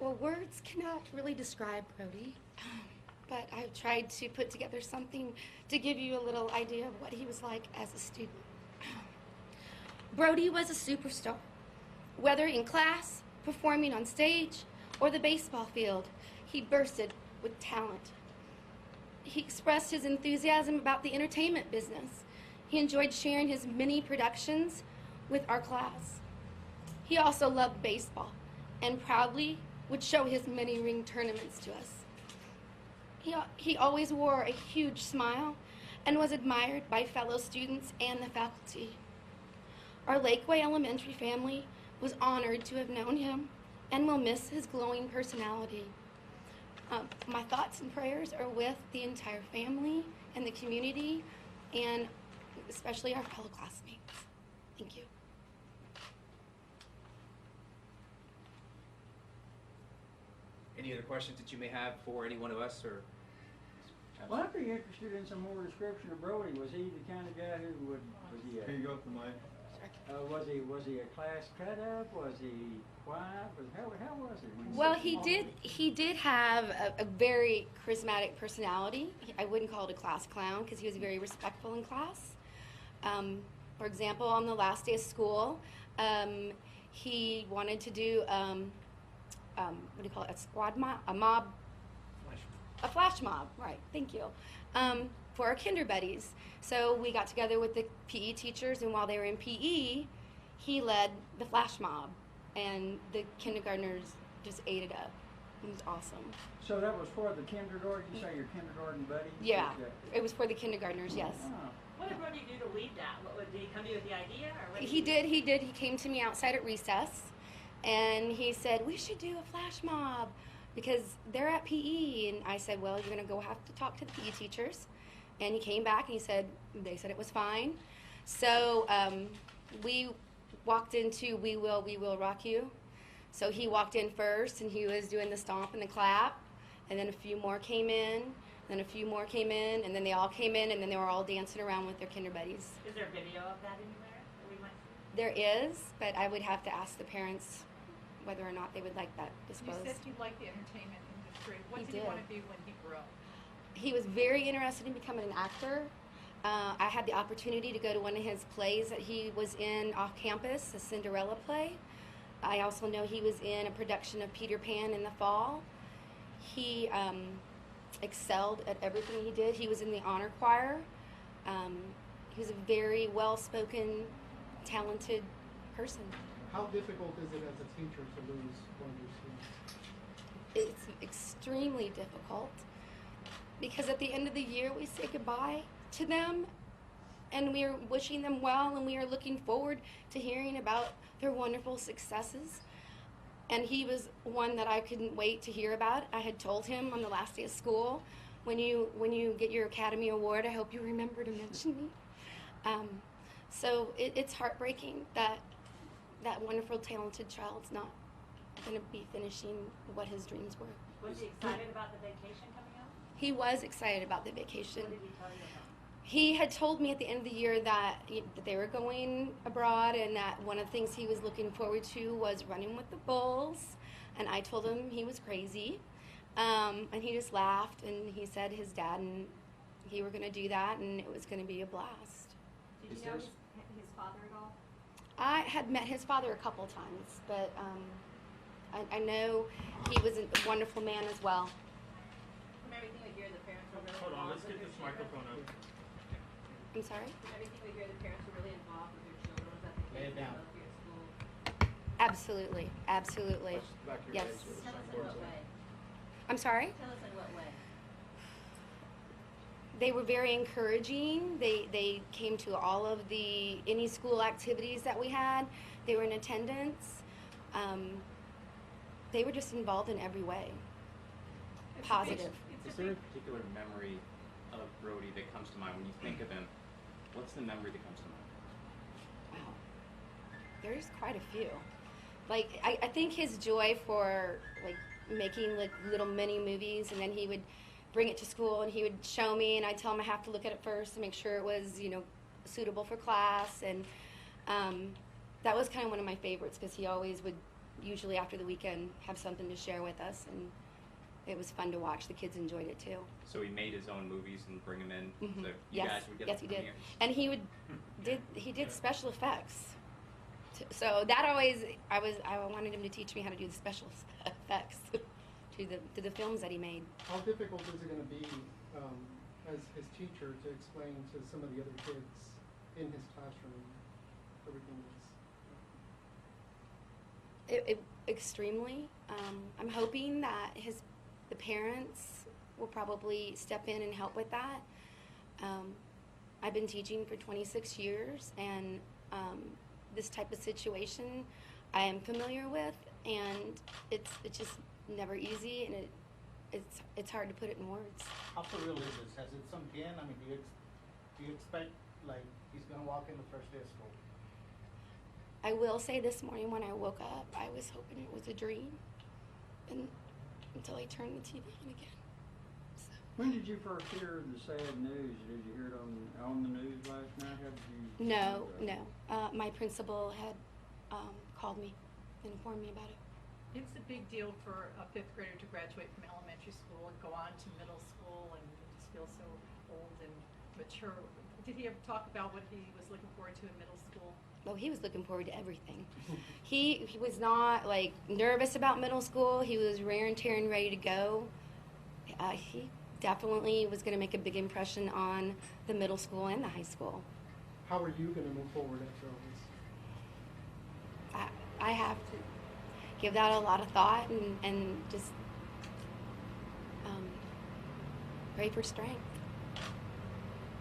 Well, words cannot really describe Brodie, but I've tried to put together something to give you a little idea of what he was like as a student. Brodie was a superstar. Whether in class, performing on stage, or the baseball field, he bursted with talent. He expressed his enthusiasm about the entertainment business. He enjoyed sharing his many productions with our class. He also loved baseball and proudly would show his many ring tournaments to us. He always wore a huge smile and was admired by fellow students and the faculty. Our Lakeway Elementary family was honored to have known him and will miss his glowing personality. My thoughts and prayers are with the entire family and the community, and especially our fellow classmates. Thank you. Any other questions that you may have for any one of us? Or Well, I'd be interested in some more description of Brodie. Was he the kind of guy who was he Here you go with the mic. was he a class cut up? Was he quiet? How was he? Well, he did have a very charismatic personality. I wouldn't call it a class clown because he was very respectful in class. For example, on the last day of school, he wanted to do what do you call it? A flash mob, right? Thank you. For our kinder buddies. So we got together with the PE teachers, and while they were in PE, he led the flash mob, and the kindergartners just ate it up. It was awesome. So that was for the kindergarten? You say your kindergarten buddy? Yeah, it was for the kindergartners, yes. Oh. What did Brodie do to lead that? Did he come to you with the idea? Or He did. He came to me outside at recess, and he said, we should do a flash mob because they're at PE. And I said, well, you're going to go have to talk to the PE teachers. And he came back and they said it was fine. So we walked into We Will Rock You. So he walked in first, and he was doing the stomp and the clap. And then a few more came in, then a few more came in, and then they all came in, and then they were all dancing around with their kinder buddies. Is there video of that anywhere that we might see? There is, but I would have to ask the parents whether or not they would like that disclosed. You said you liked the entertainment industry. What He did he did. want to do when he grew up? He was very interested in becoming an actor. I had the opportunity to go to one of his plays that he was in off campus, a Cinderella play. I also know he was in a production of Peter Pan in the fall. He excelled at everything he did. He was in the honor choir. He was a very well-spoken, talented person. How difficult is it as a teacher to lose one of your students? It's extremely difficult because at the end of the year we say goodbye to them, and we are wishing them well, and we are looking forward to hearing about their wonderful successes. And he was one that I couldn't wait to hear about. I had told him on the last day of school, when you get your Academy Award, I hope you remember to mention me. So it's heartbreaking that that wonderful, talented child's not going to be finishing what his dreams were. Was he excited about the vacation coming up? He was excited about the vacation. What did he tell you about? He had told me at the end of the year that they were going abroad, and that one of the things he was looking forward to was running with the bulls. And I told him he was crazy. And he just laughed, and he said his dad and he were going to do that, and it was going to be a blast. Did you know his father at all? I had met his father a couple times, but I know he was a wonderful man as well. From everything we hear, the parents were really Hold on, involved let's with get their this children. microphone up. I'm sorry? From everything we hear, the parents were really involved with their children. Was that the Lay case it down. here at school? Absolutely, absolutely. Back your Yes. legs with Tell us in what way. I'm sorry? Tell us in what way. They were very encouraging. They came to all of any school activities that we had. They were in attendance. They were just involved in every way. Positive. Is there a particular memory of Brodie that comes to mind when you think of him? What's the memory that comes to mind? Wow. There's quite a few. Like, I think his joy for, like, making, like, little mini movies, and then he would bring it to school, and he would show me, and I'd tell him I have to look at it first to make sure it was, suitable for class, and that was kind of one of my favorites, because he always would usually after the weekend have something to share with us, and it was fun to watch. The kids enjoyed it too. So he made his own movies and bring them in. Mhm. So you Yes, guys would get yes, the he did. premieres. And he did special effects. So that always I wanted him to teach me how to do the special effects to the films that he made. How difficult is it gonna be, as his teacher to explain to some of the other kids in his classroom everything that's Extremely. I'm hoping that the parents will probably step in and help with that. I've been teaching for 26 years, and this type of situation I am familiar with, and it's just never easy, and it's hard to put it in words. How surreal is this? Has it sunk in? I mean, do you expect, like, he's gonna walk in the first day of school? I will say this morning when I woke up, I was hoping it was a dream, and until I turned the TV on again. So. When did you first hear the sad news? Did you hear it on the news last night? How did you? No. My principal had called me and informed me about it. It's a big deal for a fifth grader to graduate from elementary school and go on to middle school, and you just feel so old and mature. Did he ever talk about what he was looking forward to in middle school? Oh, he was looking forward to everything. He was not like nervous about middle school. He was raring, tearing, ready to go. He definitely was going to make a big impression on the middle school and the high school. How are you gonna move forward after all this? I have to give that a lot of thought and just pray for strength.